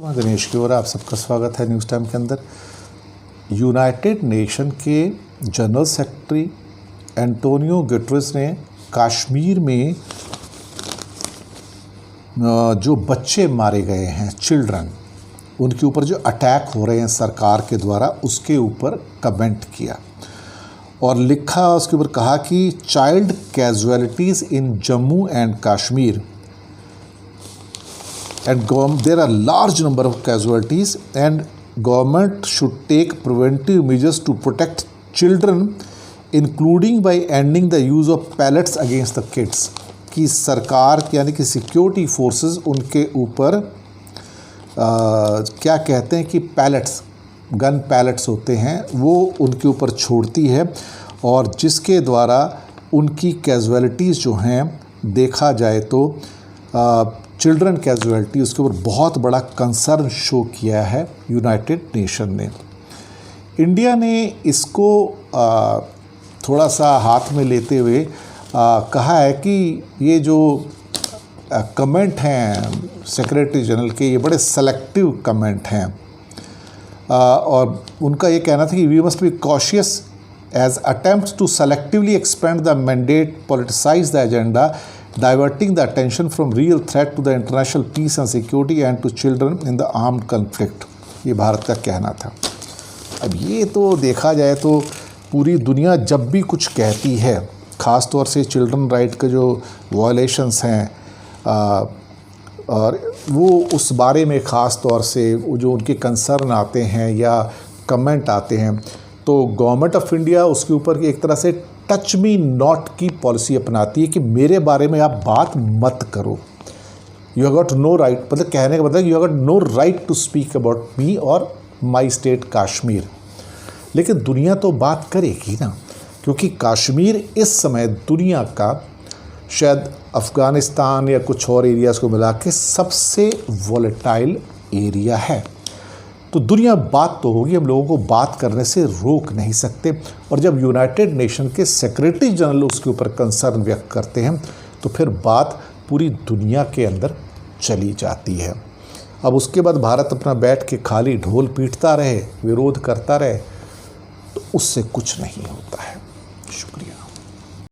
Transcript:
दिनेश की ओर आप सबका स्वागत है न्यूज़ टाइम के अंदर। यूनाइटेड नेशन के जनरल सेक्रेटरी एंटोनियो गुटेरेस ने कश्मीर में जो बच्चे मारे गए हैं, चिल्ड्रन, उनके ऊपर जो अटैक हो रहे हैं सरकार के द्वारा, उसके ऊपर कमेंट किया और लिखा, उसके ऊपर कहा कि child casualties in Jammu and Kashmir and there are large number of casualties and government should take preventive measures to protect children including by ending the use of pellets against the kids। कि सरकार यानी कि सिक्योरिटी फोर्सेस उनके ऊपर क्या कहते हैं कि पैलेट्स, गन पैलेट्स होते हैं, वो उनके ऊपर छोड़ती है और जिसके द्वारा उनकी कैजुअलिटीज़ जो हैं, देखा जाए तो चिल्ड्रन कैजुअलिटी, उसके ऊपर बहुत बड़ा कंसर्न शो किया है यूनाइटेड नेशन ने। इंडिया ने इसको थोड़ा सा हाथ में लेते हुए कहा है कि ये जो कमेंट हैं सेक्रेटरी जनरल के, ये बड़े सेलेक्टिव कमेंट हैं और उनका ये कहना था कि we must be cautious as attempts to selectively expand the mandate, politicise the agenda, diverting the attention from real threat to the international peace and security and to children in the armed conflict। ये भारत का कहना था। अब ये तो देखा जाए तो पूरी दुनिया जब भी कुछ कहती है, ख़ास तौर से चिल्ड्रन राइट के जो वायलेशंस हैं और वो उस बारे में ख़ास तौर से जो उनके कंसर्न आते हैं या कमेंट आते हैं, तो गवर्नमेंट ऑफ इंडिया उसके ऊपर एक तरह से टच मी नॉट की पॉलिसी अपनाती है कि मेरे बारे में आप बात मत करो। You have got no right, मतलब कहने का मतलब you have got no right to speak about me और माई स्टेट कश्मीर। लेकिन दुनिया तो बात करेगी ना, क्योंकि कश्मीर इस समय दुनिया का शायद अफ़गानिस्तान या कुछ और एरियाज़ को मिला के सबसे वॉलेटाइल एरिया है। तो दुनिया बात तो होगी, हम लोगों को बात करने से रोक नहीं सकते। और जब यूनाइटेड नेशन के सेक्रेटरी जनरल उसके ऊपर कंसर्न व्यक्त करते हैं तो फिर बात पूरी दुनिया के अंदर चली जाती है। अब उसके बाद भारत अपना बैठ के खाली ढोल पीटता रहे, विरोध करता रहे, तो उससे कुछ नहीं होता है।